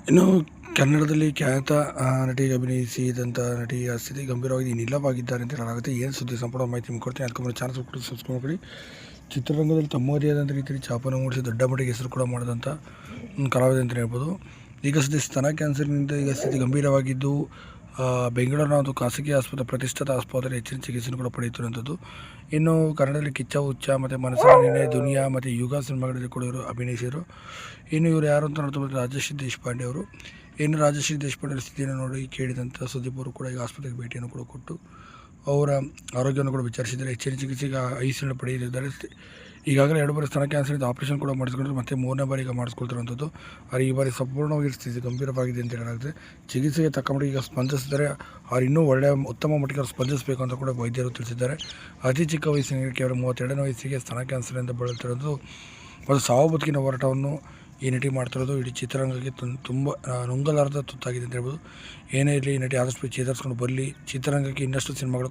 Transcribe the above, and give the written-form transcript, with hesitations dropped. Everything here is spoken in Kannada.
ಇನ್ನು ಕನ್ನಡದಲ್ಲಿ ಖ್ಯಾತ ನಟಿಗೆ ಅಭಿನಯಿಸಿದಂಥ ನಟಿ ಸ್ಥಿತಿ ಗಂಭೀರವಾಗಿ ನಿಲ್ಲವಾಗಿದ್ದಾರೆ ಅಂತ ಹೇಳಲಾಗುತ್ತೆ. ಏನು ಸುದ್ದಿ ಸಂಪೂರ್ಣ ಮಾಹಿತಿ ನಿಮ್ಗೆ ಕೊಡ್ತೀನಿ. ಅದಕ್ಕೆ ಚಾನಲ್ ಕೂಡ ಸಬ್ಸ್ಕ್ರೈಬ್ ಮಾಡಿ. ಚಿತ್ರರಂಗದಲ್ಲಿ ತಮ್ಮದೇ ಆದಂಥ ರೀತಿಯಲ್ಲಿ ಛಾಪನ್ನು ಮೂಡಿಸಿ ದೊಡ್ಡ ಮಟ್ಟಿಗೆ ಹೆಸರು ಕೂಡ ಮಾಡಿದಂಥ ಕಲಾವಿದ ಅಂತಲೇ ಹೇಳ್ಬೋದು. ಈಗ ಸದ್ಯ ಸ್ತನ ಕ್ಯಾನ್ಸರ್ನಿಂದ ಈಗ ಸ್ಥಿತಿ ಗಂಭೀರವಾಗಿದ್ದು ಬೆಂಗಳೂರಿನ ಒಂದು ಖಾಸಗಿ ಆಸ್ಪತ್ರೆ ಪ್ರತಿಷ್ಠಿತ ಆಸ್ಪತ್ರೆ ಹೆಚ್ಚಿನ ಚಿಕಿತ್ಸೆಯನ್ನು ಕೂಡ ಪಡೆಯುತ್ತಿರುವಂಥದ್ದು. ಇನ್ನು ಕನ್ನಡದಲ್ಲಿ ಕಿಚ್ಚ ಹುಚ್ಚ ಮತ್ತು ಮನಸ್ಸಿನ ನೆನೆ ದುನಿಯಾ ಮತ್ತು ಯುಗ ಸಿನಿಮಾಗಳಲ್ಲಿ ಕೂಡ ಇವರು ಅಭಿನಯಿಸಿದರು. ಇನ್ನು ಇವರು ಯಾರು ಅಂತ ನೋಡ್ತಾ ರಾಜಶ್ರೀ ದೇಶಪಾಂಡೆ ಅವರು. ಇನ್ನು ರಾಜಶ್ರೀ ದೇಶಪಾಂಡೆ ಸ್ಥಿತಿಯನ್ನು ನೋಡಿ ಕೇಳಿದಂಥ ಸುದೀಪ್ ಅವರು ಕೂಡ ಈಗ ಆಸ್ಪತ್ರೆಗೆ ಭೇಟಿಯನ್ನು ಕೂಡ ಕೊಟ್ಟು ಅವರ ಆರೋಗ್ಯವನ್ನು ಕೂಡ ವಿಚಾರಿಸಿದ್ದಾರೆ. ಹೆಚ್ಚಿನ ಚಿಕಿತ್ಸೆಗೆ ಐಸಿಯನ್ನು ಪಡೆಯಲಿದ್ದಾರೆ. ಈಗಾಗಲೇ 2 ಬಾರಿ ಸ್ತನ ಕ್ಯಾನ್ಸರಿಂದ ಆಪರೇಷನ್ ಕೂಡ ಮಾಡಿಸ್ಕೊಂಡ್ರೆ ಮತ್ತೆ 3ನೇ ಬಾರಿ ಈಗ ಮಾಡಿಸ್ಕೊಳ್ತಿರುವಂಥದ್ದು. ಆದರೆ ಈ ಬಾರಿ ಸಂಪೂರ್ಣವಾಗಿ ಸ್ಥಿತಿ ಗಂಭೀರವಾಗಿದೆ ಅಂತ ಹೇಳಲಾಗುತ್ತೆ. ಚಿಕಿತ್ಸೆಗೆ ತಕ್ಕ ಮಟ್ಟಿಗೆ ಈಗ ಸ್ಪಂದಿಸಿದ್ದಾರೆ. ಅವ್ರು ಇನ್ನೂ ಉತ್ತಮ ಮಟ್ಟಿಗೆ ಅವ್ರು ಸ್ಪಂದಿಸಬೇಕು ಅಂತ ಕೂಡ ವೈದ್ಯರು ತಿಳಿಸಿದ್ದಾರೆ. ಅತಿ ಚಿಕ್ಕ ವಯಸ್ಸಿನ ಕೇವಲ 32ನೇ ವಯಸ್ಸಿಗೆ ಸ್ತನ ಕ್ಯಾನ್ಸರಿಂದ ಬಳಲ್ತಿರೋದು ಒಂದು ಸಾವು ಬದುಕಿನ ಹೋರಾಟವನ್ನು ಈ ನಟಿ ಮಾಡ್ತಿರೋದು ಇಡೀ ಚಿತ್ರರಂಗಕ್ಕೆ ತುಂಬ ನುಂಗಲಾರದ ತುತ್ತಾಗಿದೆ ಅಂತ ಹೇಳ್ಬೋದು. ಏನೇ ಇರಲಿ, ಈ ನಟಿ ಆದಷ್ಟು ಚೇತರಿಸ್ಕೊಂಡು ಬರಲಿ. ಚಿತ್ರರಂಗಕ್ಕೆ ಇನ್ನಷ್ಟು ಸಿನಿಮಾಗಳು